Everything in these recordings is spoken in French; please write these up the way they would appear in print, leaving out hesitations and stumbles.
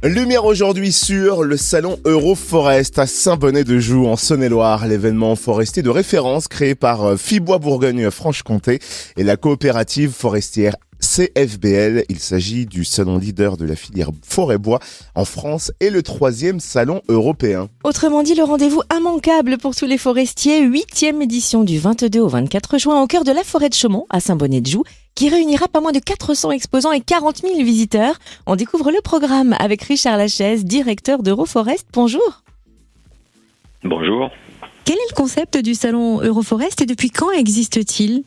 Lumière aujourd'hui sur le salon Euroforest à Saint-Bonnet-de-Joux en Saône-et-Loire, l'événement forestier de référence créé par Fibois Bourgogne-Franche-Comté et la coopérative forestière CFBL. Il s'agit du salon leader de la filière forêt-bois en France et le 3e salon européen. Autrement dit, le rendez-vous immanquable pour tous les forestiers, 8e édition du 22 au 24 juin au cœur de la forêt de Chaumont à Saint-Bonnet-de-Joux, qui réunira pas moins de 400 exposants et 40 000 visiteurs. On découvre le programme avec Richard Lachaise, directeur d'Euroforest. Bonjour. Bonjour. Quel est le concept du salon Euroforest et depuis quand existe-t-il ?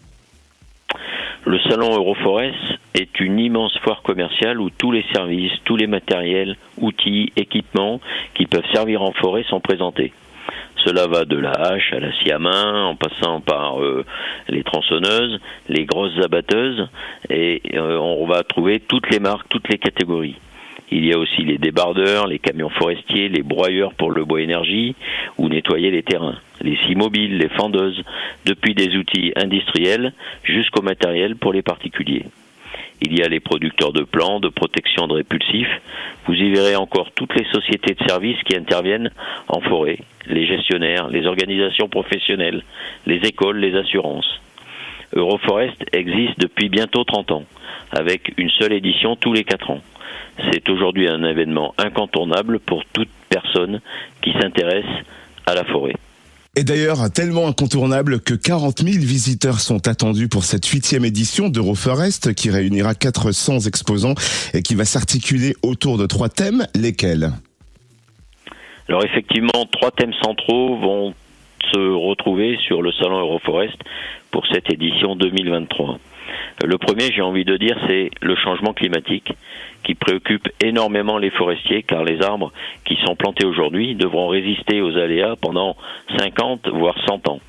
Le salon Euroforest est une immense foire commerciale où tous les services, tous les matériels, outils, équipements qui peuvent servir en forêt sont présentés. Cela va de la hache à la scie à main, en passant par les tronçonneuses, les grosses abatteuses, et on va trouver toutes les marques, toutes les catégories. Il y a aussi les débardeurs, les camions forestiers, les broyeurs pour le bois énergie ou nettoyer les terrains, les scies mobiles, les fendeuses, depuis des outils industriels jusqu'au matériel pour les particuliers. Il y a les producteurs de plants, de protection de répulsifs. Vous y verrez encore toutes les sociétés de services qui interviennent en forêt, les gestionnaires, les organisations professionnelles, les écoles, les assurances. Euroforest existe depuis bientôt 30 ans, avec une seule édition tous les 4 ans. C'est aujourd'hui un événement incontournable pour toute personne qui s'intéresse à la forêt. Et d'ailleurs, tellement incontournable que 40 000 visiteurs sont attendus pour cette 8e édition d'Euroforest qui réunira 400 exposants et qui va s'articuler autour de 3 thèmes. Lesquels ? Alors effectivement, 3 thèmes centraux vont se retrouver sur le salon Euroforest pour cette édition 2023. Le premier, j'ai envie de dire, c'est le changement climatique qui préoccupe énormément les forestiers car les arbres qui sont plantés aujourd'hui devront résister aux aléas pendant 50 voire 100 ans.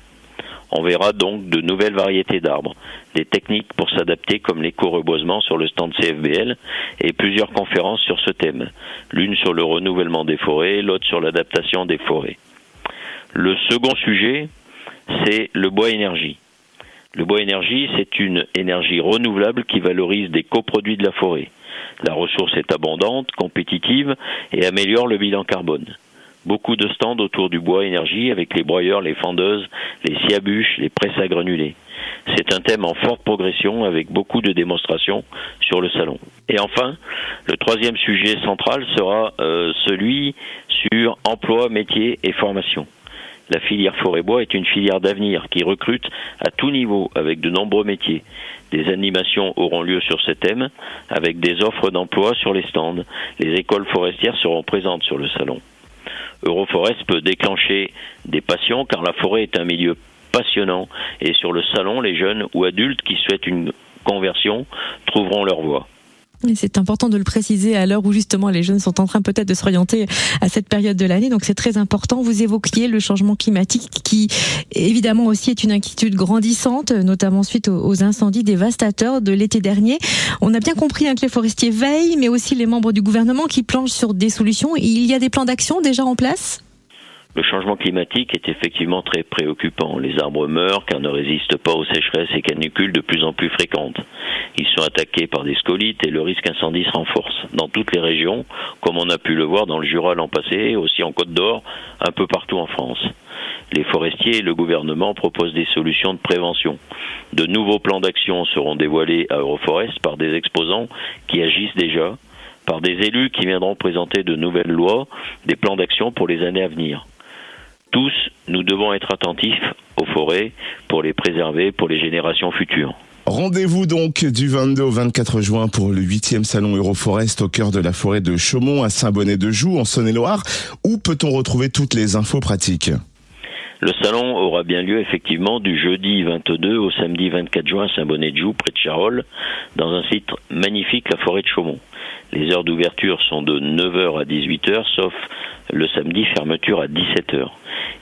On verra donc de nouvelles variétés d'arbres, des techniques pour s'adapter comme l'éco-reboisement sur le stand CFBL et plusieurs conférences sur ce thème, l'une sur le renouvellement des forêts, l'autre sur l'adaptation des forêts. Le second sujet, c'est le bois énergie. Le bois énergie, c'est une énergie renouvelable qui valorise des coproduits de la forêt. La ressource est abondante, compétitive et améliore le bilan carbone. Beaucoup de stands autour du bois énergie avec les broyeurs, les fendeuses, les scies à bûches, les presses à granulés. C'est un thème en forte progression avec beaucoup de démonstrations sur le salon. Et enfin, le troisième sujet central sera celui sur emploi, métier et formation. La filière forêt-bois est une filière d'avenir qui recrute à tout niveau avec de nombreux métiers. Des animations auront lieu sur ce thème avec des offres d'emploi sur les stands. Les écoles forestières seront présentes sur le salon. Euroforest peut déclencher des passions car la forêt est un milieu passionnant et sur le salon, les jeunes ou adultes qui souhaitent une conversion trouveront leur voie. Et c'est important de le préciser à l'heure où justement les jeunes sont en train peut-être de s'orienter à cette période de l'année. Donc c'est très important. Vous évoquiez le changement climatique qui évidemment aussi est une inquiétude grandissante, notamment suite aux incendies dévastateurs de l'été dernier. On a bien compris que les forestiers veillent, mais aussi les membres du gouvernement qui planchent sur des solutions. Il y a des plans d'action déjà en place ? Le changement climatique est effectivement très préoccupant. Les arbres meurent car ne résistent pas aux sécheresses et canicules de plus en plus fréquentes. Ils sont attaqués par des scolytes et le risque incendie se renforce. Dans toutes les régions, comme on a pu le voir dans le Jura l'an passé, aussi en Côte d'Or, un peu partout en France. Les forestiers et le gouvernement proposent des solutions de prévention. De nouveaux plans d'action seront dévoilés à Euroforest par des exposants qui agissent déjà, par des élus qui viendront présenter de nouvelles lois, des plans d'action pour les années à venir. Tous, nous devons être attentifs aux forêts pour les préserver pour les générations futures. Rendez-vous donc du 22 au 24 juin pour le 8e salon Euroforest au cœur de la forêt de Chaumont à Saint-Bonnet-de-Joux en Saône-et-Loire. Où peut-on retrouver toutes les infos pratiques ? Le salon aura bien lieu effectivement du jeudi 22 au samedi 24 juin à Saint-Bonnet-de-Joux, près de Charolles, dans un site magnifique, la forêt de Chaumont. Les heures d'ouverture sont de 9h à 18h, sauf le samedi, fermeture à 17h.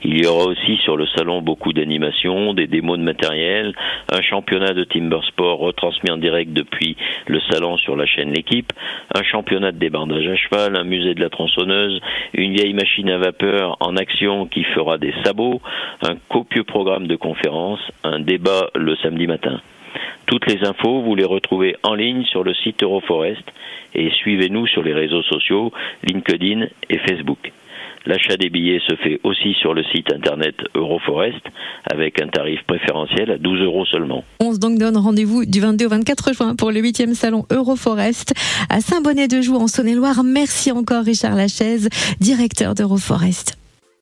Il y aura aussi sur le salon beaucoup d'animations, des démos de matériel, un championnat de timber sport retransmis en direct depuis le salon sur la chaîne L'Équipe, un championnat de débardage à cheval, un musée de la tronçonneuse, une vieille machine à vapeur en action qui fera des sabots, un copieux programme de conférences, un débat le samedi matin. Toutes les infos, vous les retrouvez en ligne sur le site Euroforest et suivez-nous sur les réseaux sociaux, LinkedIn et Facebook. L'achat des billets se fait aussi sur le site internet Euroforest avec un tarif préférentiel à 12 € seulement. On se donc donne rendez-vous du 22 au 24 juin pour le 8e salon Euroforest à Saint-Bonnet-de-Joux en Saône-et-Loire. Merci encore Richard Lachaise, directeur d'Euroforest.